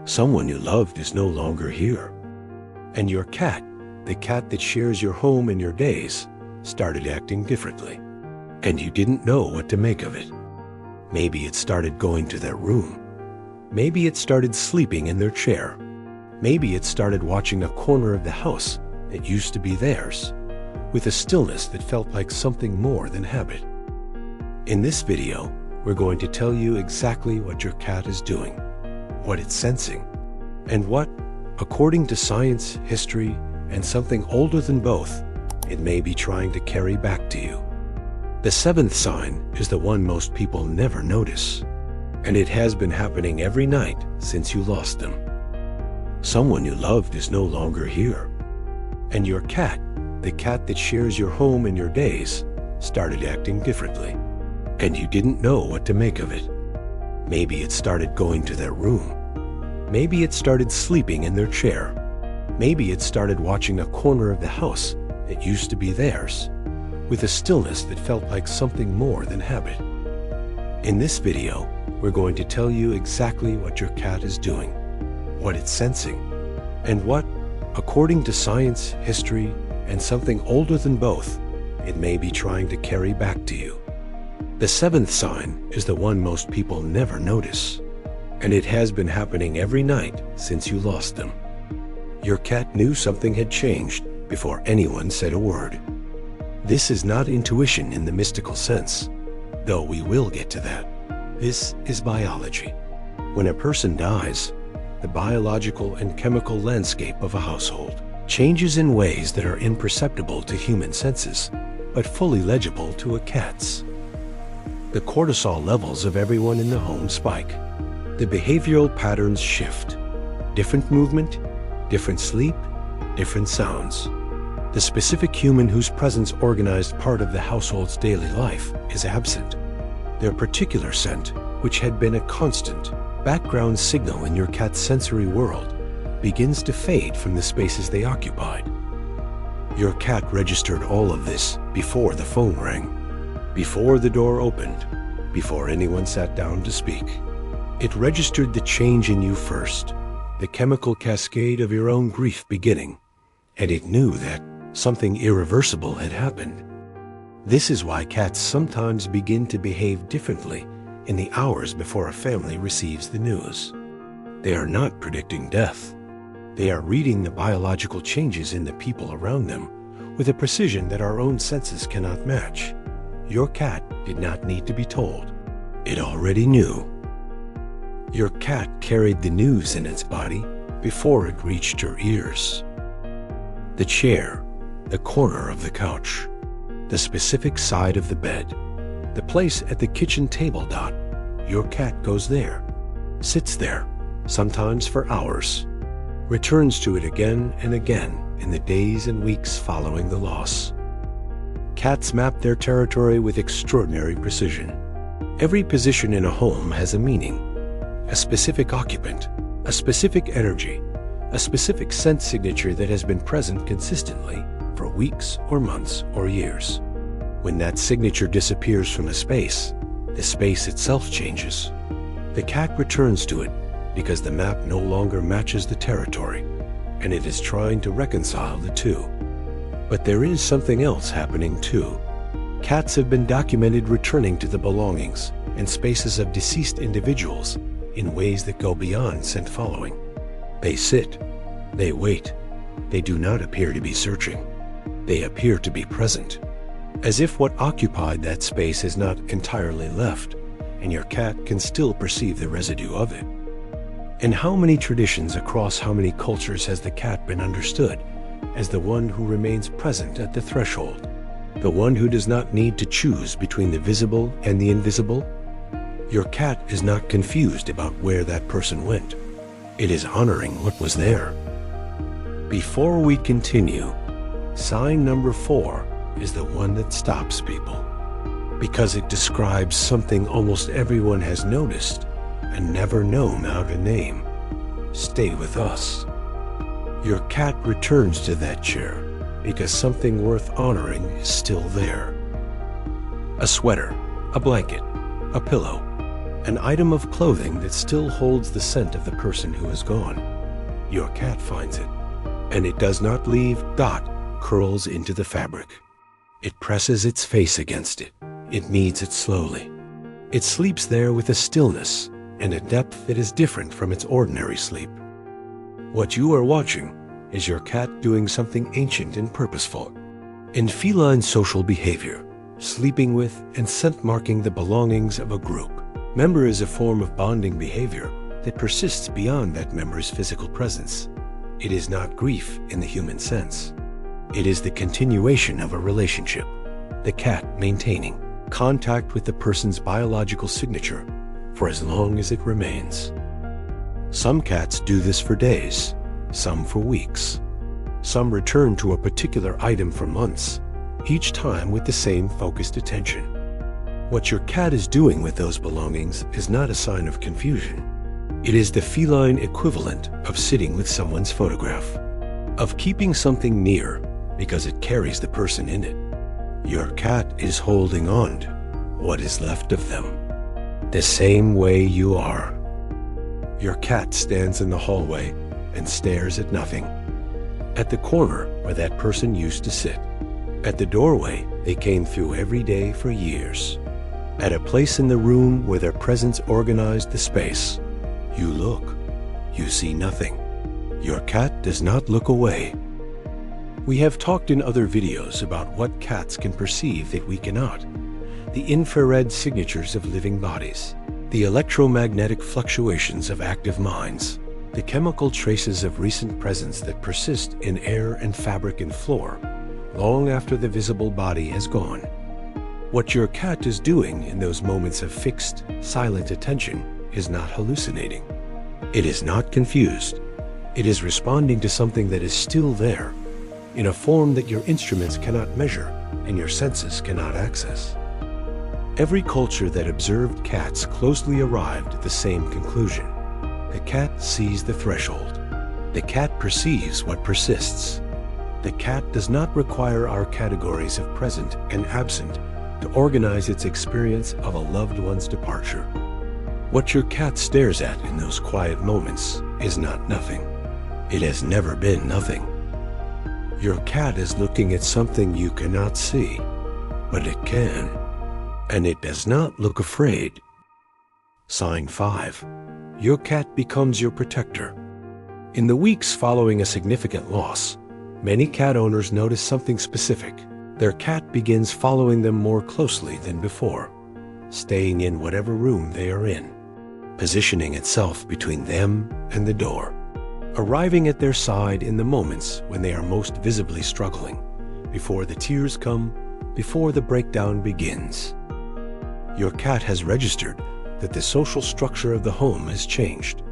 Someone you loved is no longer here. And your cat, the cat that shares your home and your days, started acting differently. And you didn't know what to make of it. Maybe it started going to their room. Maybe it started sleeping in their chair. Maybe it started watching a corner of the house that used to be theirs, with a stillness that felt like something more than habit. In this video, we're going to tell you exactly what your cat is doing, what it's sensing, and what, according to science, history, and something older than both, it may be trying to carry back to you. The seventh sign is the one most people never notice, and it has been happening every night since you lost them. Someone you loved is no longer here. And your cat, the cat that shares your home and your days, started acting differently. And you didn't know what to make of it. Maybe it started going to their room. Maybe it started sleeping in their chair. Maybe it started watching a corner of the house that used to be theirs, with a stillness that felt like something more than habit. In this video, we're going to tell you exactly what your cat is doing, what it's sensing, and what, according to science, history, and something older than both, it may be trying to carry back to you. The seventh sign is the one most people never notice, and it has been happening every night since you lost them. Your cat knew something had changed before anyone said a word. This is not intuition in the mystical sense, though we will get to that. This is biology. When a person dies, the biological and chemical landscape of a household changes in ways that are imperceptible to human senses, but fully legible to a cat's. The cortisol levels of everyone in the home spike. The behavioral patterns shift. Different movement, different sleep, different sounds. The specific human whose presence organized part of the household's daily life is absent. Their particular scent, which had been a constant background signal in your cat's sensory world, begins to fade from the spaces they occupied. Your cat registered all of this before the phone rang, before the door opened, before anyone sat down to speak. It registered the change in you first, the chemical cascade of your own grief beginning, and it knew that something irreversible had happened. This is why cats sometimes begin to behave differently in the hours before a family receives the news. They are not predicting death. They are reading the biological changes in the people around them with a precision that our own senses cannot match. Your cat did not need to be told. It already knew. Your cat carried the news in its body before it reached your ears. The chair, the corner of the couch, the specific side of the bed, the place at the kitchen table dot. Your cat goes there, sits there, sometimes for hours, returns to it again and again in the days and weeks following the loss. Cats map their territory with extraordinary precision. Every position in a home has a meaning, a specific occupant, a specific energy, a specific scent signature that has been present consistently for weeks or months or years. When that signature disappears from a space, the space itself changes. The cat returns to it because the map no longer matches the territory, and it is trying to reconcile the two. But there is something else happening too. Cats have been documented returning to the belongings and spaces of deceased individuals in ways that go beyond scent following. They sit, they wait, they do not appear to be searching. They appear to be present, as if what occupied that space is not entirely left, and your cat can still perceive the residue of it. In how many traditions across how many cultures has the cat been understood as the one who remains present at the threshold, the one who does not need to choose between the visible and the invisible? Your cat is not confused about where that person went. It is honoring what was there. Before we continue, sign number 4 is the one that stops people, because it describes something almost everyone has noticed and never known how to name. Stay with us. Your cat returns to that chair because something worth honoring is still there. A sweater, a blanket, a pillow, an item of clothing that still holds the scent of the person who is gone. Your cat finds it, and it does not leave. Curls into the fabric. It presses its face against it. It kneads it slowly. It sleeps there with a stillness and a depth that is different from its ordinary sleep. What you are watching is your cat doing something ancient and purposeful. In feline social behavior, sleeping with and scent marking the belongings of a group. Member is a form of bonding behavior that persists beyond that member's physical presence. It is not grief in the human sense. It is the continuation of a relationship, the cat maintaining contact with the person's biological signature for as long as it remains. Some cats do this for days, some for weeks. Some return to a particular item for months, each time with the same focused attention. What your cat is doing with those belongings is not a sign of confusion. It is the feline equivalent of sitting with someone's photograph, of keeping something near because it carries the person in it. Your cat is holding on to what is left of them, the same way you are. Your cat stands in the hallway and stares at nothing. At the corner where that person used to sit. At the doorway they came through every day for years. At a place in the room where their presence organized the space. You look. You see nothing. Your cat does not look away. We have talked in other videos about what cats can perceive that we cannot. The infrared signatures of living bodies. The electromagnetic fluctuations of active minds. The chemical traces of recent presence that persist in air and fabric and floor, long after the visible body has gone. What your cat is doing in those moments of fixed, silent attention is not hallucinating. It is not confused. It is responding to something that is still there, in a form that your instruments cannot measure and your senses cannot access. Every culture that observed cats closely arrived at the same conclusion. The cat sees the threshold. The cat perceives what persists. The cat does not require our categories of present and absent to organize its experience of a loved one's departure. What your cat stares at in those quiet moments is not nothing. It has never been nothing. Your cat is looking at something you cannot see, but it can, and it does not look afraid. Sign 5. Your cat becomes your protector. In the weeks following a significant loss, many cat owners notice something specific. Their cat begins following them more closely than before, staying in whatever room they are in, positioning itself between them and the door, arriving at their side in the moments when they are most visibly struggling, before the tears come, before the breakdown begins. Your cat has registered that the social structure of the home has changed,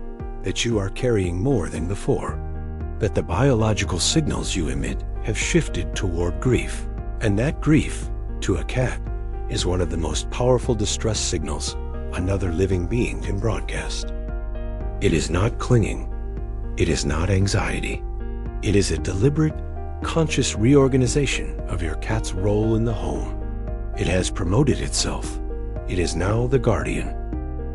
that you are carrying more than before, that the biological signals you emit have shifted toward grief, and that grief, to a cat, is one of the most powerful distress signals another living being can broadcast. It is not clinging. It is not anxiety. It is a deliberate, conscious reorganization of your cat's role in the home. It has promoted itself. It is now the guardian,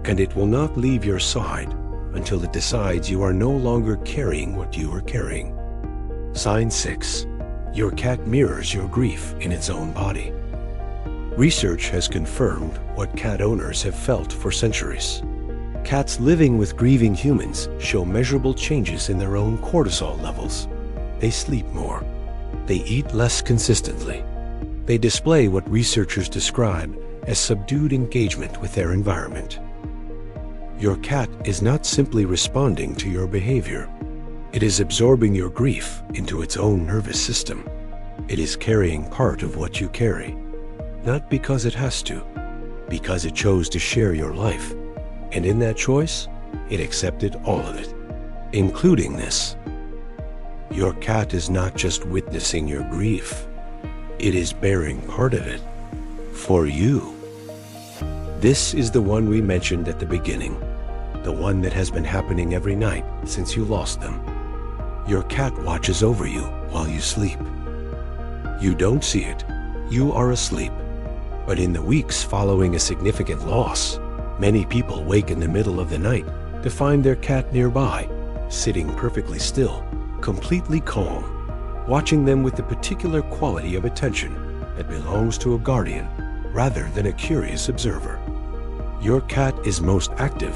and it will not leave your side until it decides you are no longer carrying what you are carrying. Sign 6. Your cat mirrors your grief in its own body. Research has confirmed what cat owners have felt for centuries. Cats living with grieving humans show measurable changes in their own cortisol levels. They sleep more. They eat less consistently. They display what researchers describe as subdued engagement with their environment. Your cat is not simply responding to your behavior. It is absorbing your grief into its own nervous system. It is carrying part of what you carry, not because it has to, because it chose to share your life. And in that choice, it accepted all of it, including this. Your cat is not just witnessing your grief. It is bearing part of it for you. This is the one we mentioned at the beginning, the one that has been happening every night since you lost them. Your cat watches over you while you sleep. You don't see it. You are asleep. But in the weeks following a significant loss, Many people wake in the middle of the night to find their cat nearby, sitting perfectly still, completely calm, watching them with the particular quality of attention that belongs to a guardian rather than a curious observer. Your cat is most active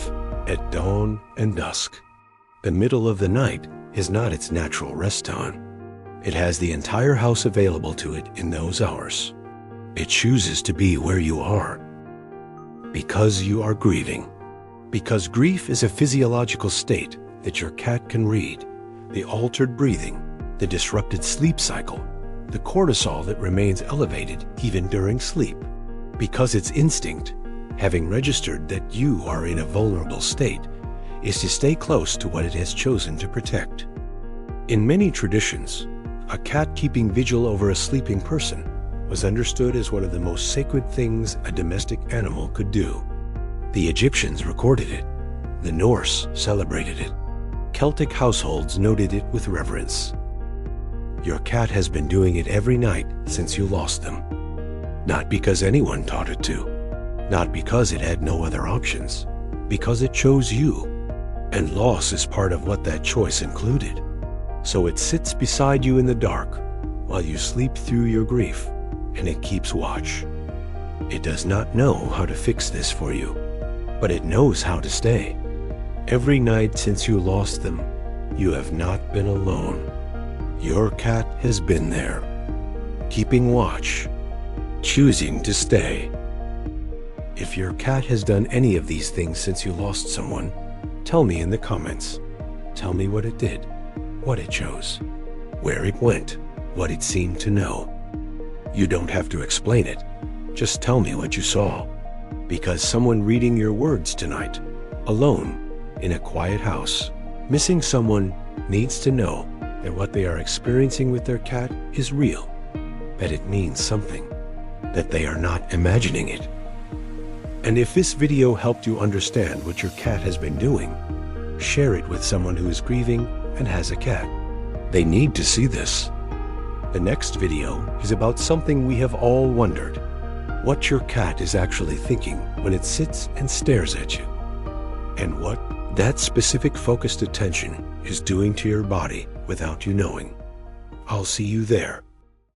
at dawn and dusk. The middle of the night is not its natural rest time. It has the entire house available to it in those hours. It chooses to be where you are because you are grieving. Because grief is a physiological state that your cat can read. The altered breathing, the disrupted sleep cycle, the cortisol that remains elevated even during sleep. Because its instinct, having registered that you are in a vulnerable state, is to stay close to what it has chosen to protect. In many traditions, a cat keeping vigil over a sleeping person was understood as one of the most sacred things a domestic animal could do. The Egyptians recorded it. The Norse celebrated it. Celtic households noted it with reverence. Your cat has been doing it every night since you lost them. Not because anyone taught it to. Not because it had no other options. Because it chose you. And loss is part of what that choice included. So it sits beside you in the dark while you sleep through your grief, and it keeps watch. It does not know how to fix this for you, but it knows how to stay. Every night since you lost them, you have not been alone. Your cat has been there, keeping watch, choosing to stay. If your cat has done any of these things since you lost someone, tell me in the comments. Tell me what it did, what it chose, where it went, what it seemed to know. You don't have to explain it. Just tell me what you saw. Because someone reading your words tonight, alone, in a quiet house, missing someone, needs to know that what they are experiencing with their cat is real, that it means something, that they are not imagining it. And if this video helped you understand what your cat has been doing, share it with someone who is grieving and has a cat. They need to see this. The next video is about something we have all wondered: what your cat is actually thinking when it sits and stares at you, and what that specific focused attention is doing to your body without you knowing. I'll see you there.